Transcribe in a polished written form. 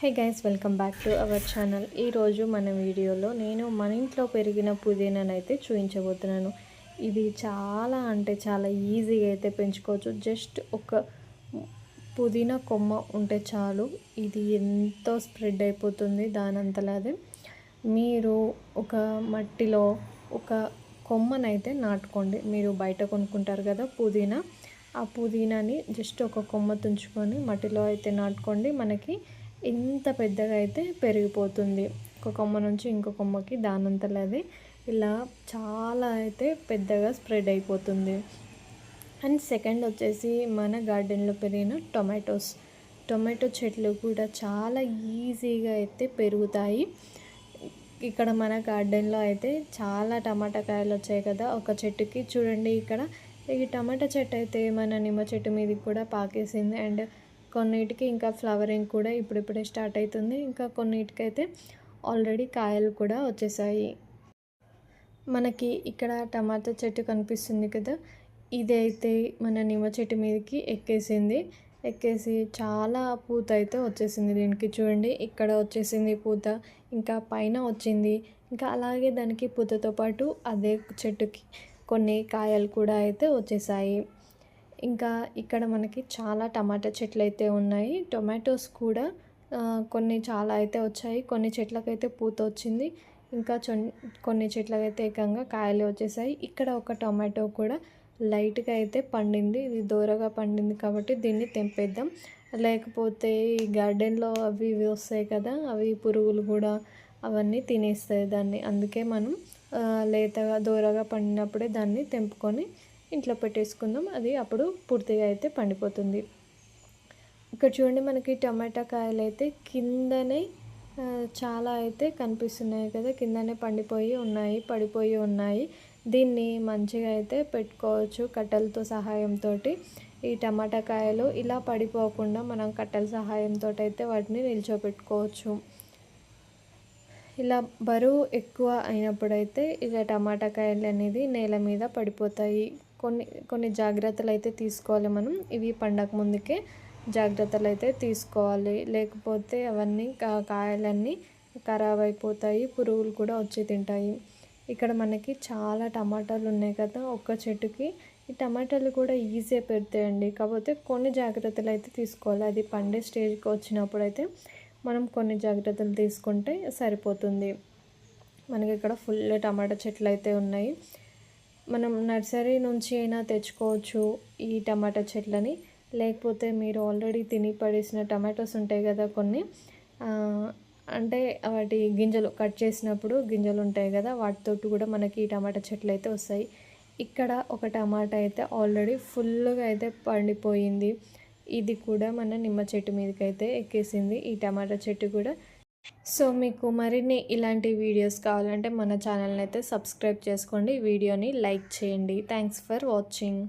Hey guys, welcome back to our channel. ఈరోజు మన వీడియోలో నేను మన ఇంట్లో పెరిగిన పుదీనానైతే చూపించబోతున్నాను. ఇది చాలా అంటే చాలా ఈజీగా అయితే పెంచుకోవచ్చు. జస్ట్ ఒక పుదీనా కొమ్మ ఉంటే చాలు, ఇది ఎంతో స్ప్రెడ్ అయిపోతుంది దానంతలాదే. మీరు ఒక మట్టిలో ఒక కొమ్మనైతే నాటుకోండి. మీరు బయట కొనుక్కుంటారు కదా పుదీనా, ఆ పుదీనాని జస్ట్ ఒక కొమ్మ తుంచుకొని మట్టిలో అయితే నాటుకోండి. మనకి ఇంత పెద్దగా అయితే పెరిగిపోతుంది. ఒక కొమ్మ నుంచి ఇంకో కొమ్మకి దానంతలది ఇలా చాలా అయితే పెద్దగా స్ప్రెడ్ అయిపోతుంది. అండ్ సెకండ్ వచ్చేసి మన గార్డెన్లో పెరిగిన టొమాటో చెట్లు కూడా చాలా ఈజీగా అయితే పెరుగుతాయి. ఇక్కడ మన గార్డెన్లో అయితే చాలా టమాటా కాయలు వచ్చాయి కదా ఒక చెట్టుకి. చూడండి ఇక్కడ ఈ టమాటా చెట్టు అయితే మన నిమ్మ చెట్టు మీదకి కూడా పాకేసింది. అండ్ కొన్నిటికి ఇంకా ఫ్లవరింగ్ కూడా ఇప్పుడిప్పుడే స్టార్ట్ అవుతుంది. ఇంకా కొన్నిటికైతే ఆల్రెడీ కాయలు కూడా వచ్చేసాయి. మనకి ఇక్కడ టమాటా చెట్టు కనిపిస్తుంది కదా, ఇదైతే మన నిమ్మ చెట్టు మీదకి ఎక్కేసి చాలా పూత అయితే వచ్చేసింది దీనికి. చూడండి ఇక్కడ వచ్చేసింది పూత, ఇంకా పైన వచ్చింది. ఇంకా అలాగే దానికి పూతతో పాటు అదే చెట్టుకి కొన్ని కాయలు కూడా అయితే వచ్చేసాయి. ఇంకా ఇక్కడ మనకి చాలా టమాటా చెట్లు అయితే ఉన్నాయి. టొమాటోస్ కూడా కొన్ని చాలా అయితే వచ్చాయి. కొన్ని చెట్లకైతే పూత వచ్చింది, ఇంకా కొన్ని చెట్లకైతే ఏకంగా కాయలు వచ్చేసాయి. ఇక్కడ ఒక టొమాటో కూడా లైట్గా అయితే పండింది. ఇది దూరగా పండింది కాబట్టి దీన్ని తెంపేద్దాం. లేకపోతే ఈ గార్డెన్లో అవి ఇవి వస్తాయి కదా, అవి పురుగులు కూడా అవన్నీ తినేస్తాయి దాన్ని. అందుకే మనం లేతగా దూరగా పండినప్పుడే దాన్ని తెంపుకొని ఇంట్లో పెట్టేసుకుందాం. అది అప్పుడు పూర్తిగా అయితే పండిపోతుంది. ఇక్కడ చూడండి మనకి టమాటా కాయలు అయితే కిందనే చాలా అయితే కనిపిస్తున్నాయి కదా, కిందనే పడిపోయి ఉన్నాయి. దీన్ని మంచిగా అయితే పెట్టుకోవచ్చు కట్టెలతో సహాయంతో. ఈ టమాటా కాయలు ఇలా పడిపోకుండా మనం కట్టెల సహాయంతో అయితే వాటిని నిల్చోపెట్టుకోవచ్చు. ఇలా బరువు ఎక్కువ అయినప్పుడైతే ఇలా టమాటా కాయలు అనేది నేల మీద పడిపోతాయి. కొన్ని జాగ్రత్తలు అయితే తీసుకోవాలి మనం. ఇవి పండగ ముందుకే జాగ్రత్తలు అయితే తీసుకోవాలి, లేకపోతే అవన్నీ కాయలన్నీ ఖరాబ్ అయిపోతాయి, పురుగులు కూడా వచ్చి తింటాయి. ఇక్కడ మనకి చాలా టమాటాలు ఉన్నాయి కదా ఒక్క చెట్టుకి. ఈ టమాటాలు కూడా ఈజీగా పెడతాయండి, కాకపోతే కొన్ని జాగ్రత్తలు అయితే తీసుకోవాలి. అది పండే స్టేజ్కి వచ్చినప్పుడు అయితే మనం కొన్ని జాగ్రత్తలు తీసుకుంటే సరిపోతుంది. మనకి ఇక్కడ ఫుల్ టమాటా చెట్లు అయితే ఉన్నాయి. మనం నర్సరీ నుంచి అయినా తెచ్చుకోవచ్చు ఈ టమాటా చెట్లని, లేకపోతే మీరు ఆల్రెడీ తిని పడేసిన టమాటోస్ ఉంటాయి కదా కొన్ని, అంటే వాటి గింజలు కట్ చేసినప్పుడు గింజలు ఉంటాయి కదా, వాటితోటి కూడా మనకి ఈ టమాటా చెట్లు అయితే వస్తాయి. ఇక్కడ ఒక టమాటా అయితే ఆల్రెడీ ఫుల్గా అయితే పండిపోయింది. ఇది కూడా మన నిమ్మ చెట్టు మీదకి అయితే ఎక్కేసింది ఈ టమాటా చెట్టు కూడా. సో మీకు మరిన్ని ఇలాంటి వీడియోస్ కావాలంటే మన ఛానల్ని అయితే సబ్స్క్రైబ్ చేసుకోండి, వీడియోని లైక్ చేయండి. Thanks for watching.